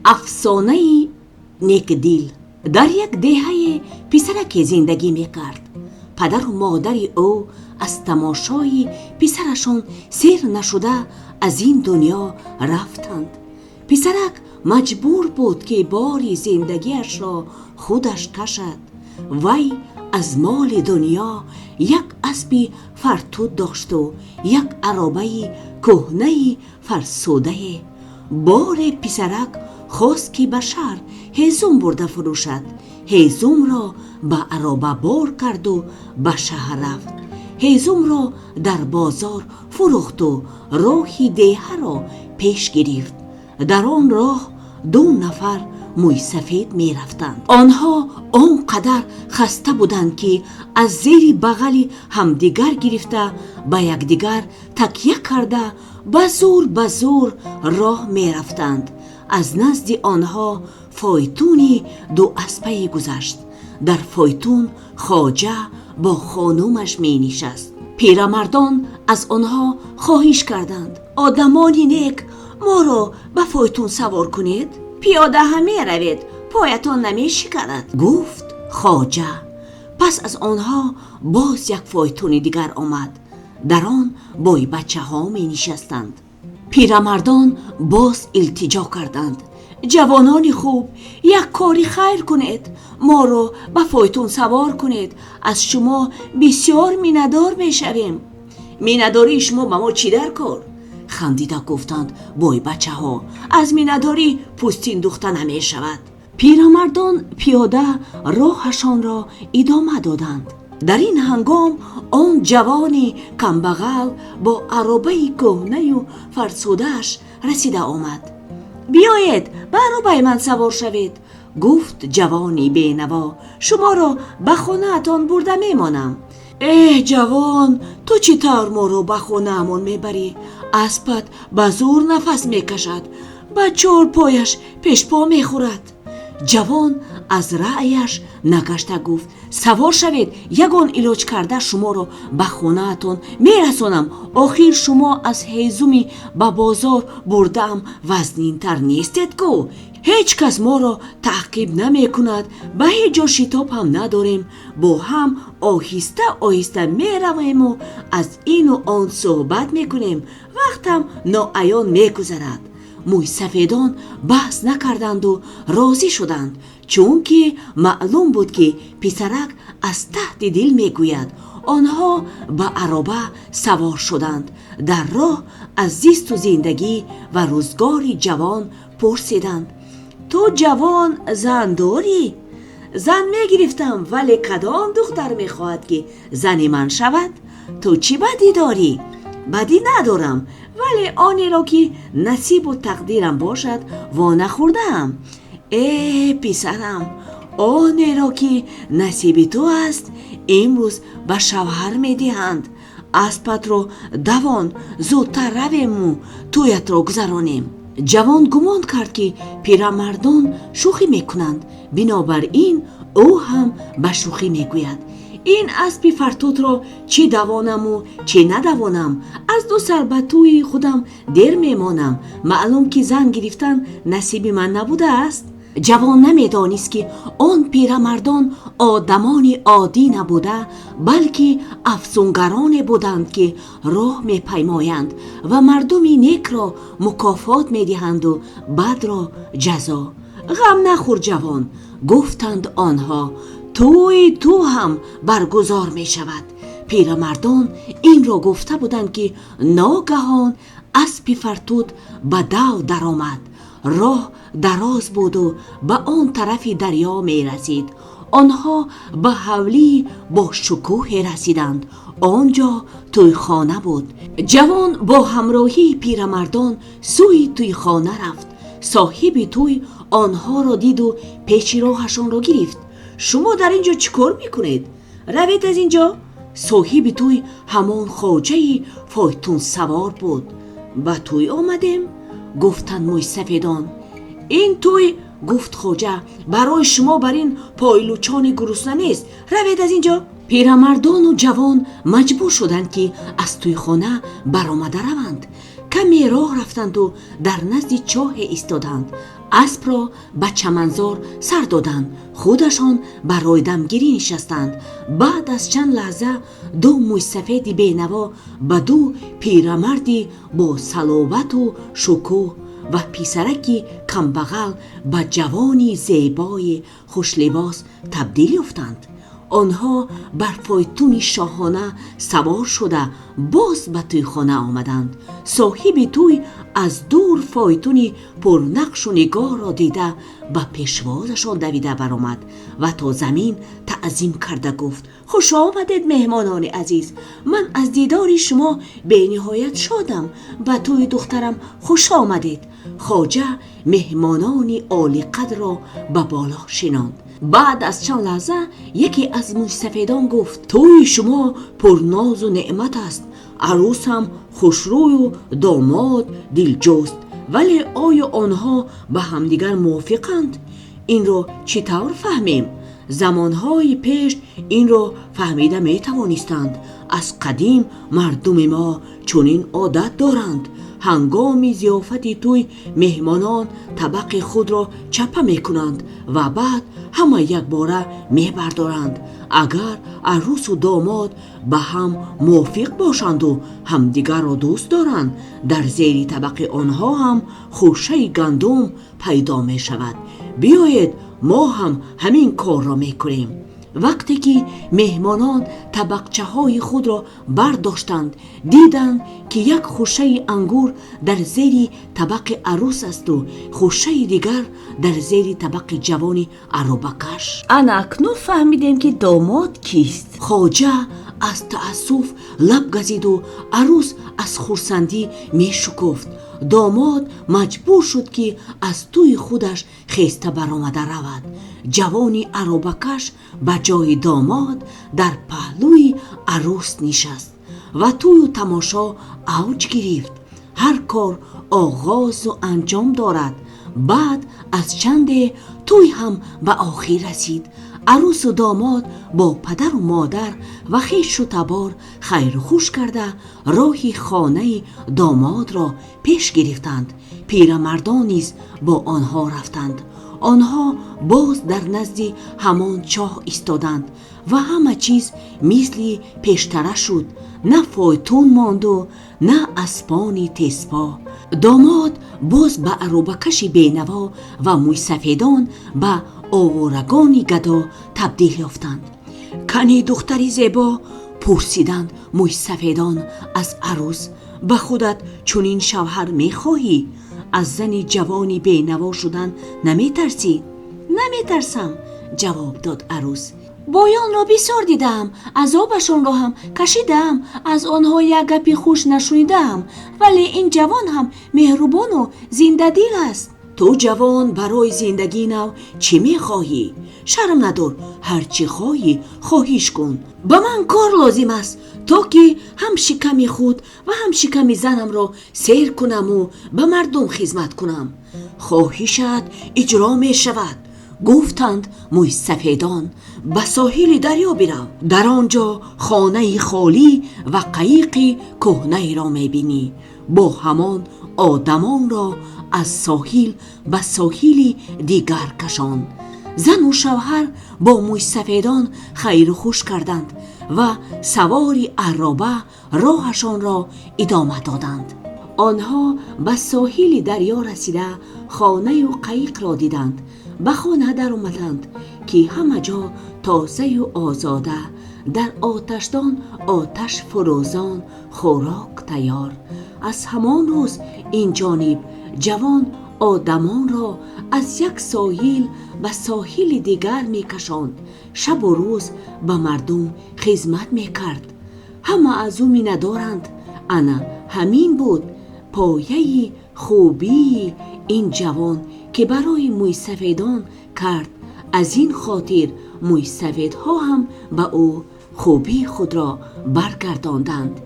افسانه نیکدیل. در یک دهه پسرک زندگی میکرد. پدر و مادر او از تماشای پسرشان سیر نشده از این دنیا رفتند. پسرک مجبور بود که بار زندگیش را خودش کشد. وی از مال دنیا یک اسب فرتود داشت و یک عربه کهنه فرسوده. بار پسرک خواست که به شهر هیزم برده فروشد. هیزم را به عربه بار کرد و به شهر رفت. هیزم را در بازار فروخت و راه دیه را پیش گرفت. در آن راه 2 نفر موی سفید می رفتند. آنها آنقدر خسته بودند که از زیر بغل همدیگر گرفته به یکدیگر تکیه کرده به زور راه می رفتند. از نزد آنها فایتون 2 اسبه گذشت. در فایتون خواجه با خانومش می نشست. پیرمردان از آنها خواهش کردند: آدمانی نیک، ما را به فایتون سوار کنید. پیاده همی روید، پایتان نمی شکند. گفت خواجه. پس از آنها باز یک فایتون دیگر آمد. در آن بای بچه ها می نشستند. پیرمردان باز التجا کردند: جوانان خوب، یک کاری خیر کنید، ما را به فایتون سوار کنید. از شما بسیار میندار می شویم. مینداری شما به ما چی در کار؟ خندیده گفتند بای بچه ها: از مینداری پوستین دوخته نمی شود. پیرمردان پیاده راهشان را ادامه دادند. در این هنگام آن جوانی کمبغل با عربه کهنه و فرسوده‌اش رسیده آمد. بیایید به عربه من سوار شوید. گفت جوانی بینوا: شما را به خانه اتان برده میمانم. جوان، تو چی طور ما رو به خانه امون میبری؟ اسبت به زور نفس میکشد، به 4 پایش پیش پا میخورد. جوان از رأیش نگشته گفت: سوار شوید، یگان علاج کرده شما رو به خانه اتان میرسانم. آخر شما از هیزمی به بازار بردم وزنین تر نیستید کو؟ هیچ کس ما را تعقیب نمی کند، به هیچ جا شتاب هم نداریم. با هم آهسته آهسته می رویم و از این و آن صحبت می کنیم. وقت هم ناعیان می گذرد. موی سفیدان بحث نکردند و راضی شدند، چون که معلوم بود که پسرک از تحت دل می گوید. آنها به عربه سوار شدند. در راه از زیست و زندگی و روزگار جوان پرسیدند: تو جوان زن داری؟ زن می گرفتم، ولی کدام دختر می خواهد که زن من شود؟ تو چی بدی داری؟ بدی ندارم، ولی آنی را که نصیب و تقدیرم باشد وا نخوردم. پسرم، آنی را که نصیب تو است امروز به شوهر می دهند. اسبت رو دوان، زودتر رویم و تویت را گذرانیم. جوان گمان کرد که پیرمردان شوخی میکنند، بنابراین او هم به شوخی میگوید: این اسب فرتوت را چی دوانم و چی ندوانم؟ از 2 سر به توی خودم دیر میمانم. معلوم که زن گرفتن نصیب من نبوده است. جوان نمیدانست که آن پیرمردان آدمان عادی نبوده، بلکه افسونگران بودند که راه میپیمایند و مردم نیک را مکافات میدهند و بد را جزا. غم نخور جوان، گفتند آنها، توی تو هم برگزار می شود. پیرمردان این را گفته بودند که ناگهان اسب فرتود به دو در آمد. راه دراز بود و به آن طرف دریا می رسید. آنها به حولی با شکوه رسیدند. آنجا تویخانه بود. جوان با همراهی پیرمردان سوی تویخانه رفت. صاحب توی آنها را دید و پیش راهشان را گرفت. شما در اینجا چیکار میکنید؟ روید از اینجا. صاحب توی همان خواجه فایتون سوار بود. به توی آمدیم، گفتند موی سفیدان. این توی، گفت خواجه، برای شما بر این پایلوچان گرسنه نیست. روید از اینجا. پیرمردان و جوان مجبور شدند که از توی خانه برآمده روند. کمی راه رفتند و در نزد چاه ایستادند. اسب را به چمنزار سر دادند، خودشان برای دمگیری نشستند. بعد از چند لحظه دو موی سفید بینوا به دو پیرمردی با صلابت و شکوه و پیسرکی کمبغل به جوانی زیبای خوشلباس تبدیل یافتند. آنها بر فایتونی شاهانه سوار شده باز به توی خانه آمدند. صاحب توی از دور فایتونی پر نقش و نگار را دیده به پیشوازشان دویده برآمد و تا زمین تعظیم کرده گفت: خوش آمدید مهمانان عزیز، من از دیدار شما به نهایت شادم. به توی دخترم خوش آمدید. خواجه مهمانانی عالی قدر را به بالا شناند. بعد از چند لحظه یکی از موی سفیدان گفت: توی شما پر ناز و نعمت است، عروس هم خوشروی و داماد دلجست، ولی آیا آنها به همدیگر موافقند؟ این را چطور فهمیم؟ زمانهای پیش این را فهمیده می توانستند. از قدیم مردم ما چنین عادت دارند. هنگام ضیافت توی مهمانان طبق خود را چپه می کنند و بعد همه یک باره می بردارند. اگر عروس و داماد به هم موافق باشند و همدیگر را دوست دارند، در زیر طبق آنها هم خوشه گندم پیدا می شود. بیایید ما هم همین کار را می کنیم. وقتی که مهمانان طبقچه های خود را برداشتند، دیدند که یک خوشه انگور در زیر طبق عروس است و خوشه دیگر در زیر طبق جوانی عروبکش. انا اکنون فهمیدیم که داماد کیست. خواجه از تأسف لب گزید و عروس از خرسندی می شکفت. داماد مجبور شد که از توی خودش خسته برآمده رود. جوانی عروبکش به جای داماد در پهلوی عروس نشست و توی و تماشا اوج گرفت. هر کار آغاز و انجام دارد. بعد از چند توی هم به آخر رسید. عروس و داماد با پدر و مادر و خویش و تبار خیر و خوش کرده راه خانه داماد را پیش گرفتند. پیرمردان نیز با آنها رفتند. آنها باز در نزد همان چاه ایستادند و همه چیز مثل پیشتره شد. نه فایتون ماند و نه اسبان تیزپا. داماد باز به عروبکش بینوا و موی سفیدان به آوارگانی گدا تبدیل یافتند. کنی دختری زیبا؟ پرسیدند موی سفیدان از عروس. به خودت چنین شوهر میخواهی؟ از زنی جوانی بینوا شدن نمی ترسی؟ نمی ترسم، جواب داد عروس. بایان را بسیار دیدم، عذابشان را هم کشیدم، از آنها یک گپی خوش نشنیدم، ولی این جوان هم مهربان و زنده دل است. تو جوان برای زندگی نو چی میخواهی؟ شرم ندار، هر چی خواهی خواهیش کن. به من کار لازم است تا که هم شکم خود و هم شکم زنم را سیر کنم و به مردم خدمت کنم. خواهشت اجرا می شود، گفتند موی سفیدان. به ساحل دریا برو، در آنجا خانه خالی و قایق کهنه را می بینی. با همان آدمان را از ساحل به ساحل دیگر کشان. زن و شوهر با موی سفیدان خیر و خوش کردند و سواری عرابه راهشان را ادامه دادند. آنها به ساحل دریا رسیده خانه و قایق را دیدند. به خانه در آمدند که همه جا تازه و آزاده، در آتشدان آتش فروزان، خوراک تیار. از همان روز این جانب جوان آدمان را از یک ساحل به ساحل دیگر می کشاند. شب و روز به مردم خدمت می کرد. همه از او می ندارند. انا همین بود پایه خوبی این جوان که برای موی سفیدان کرد. از این خاطر موی سفیدها هم به او خوبی خود را برگرداندند.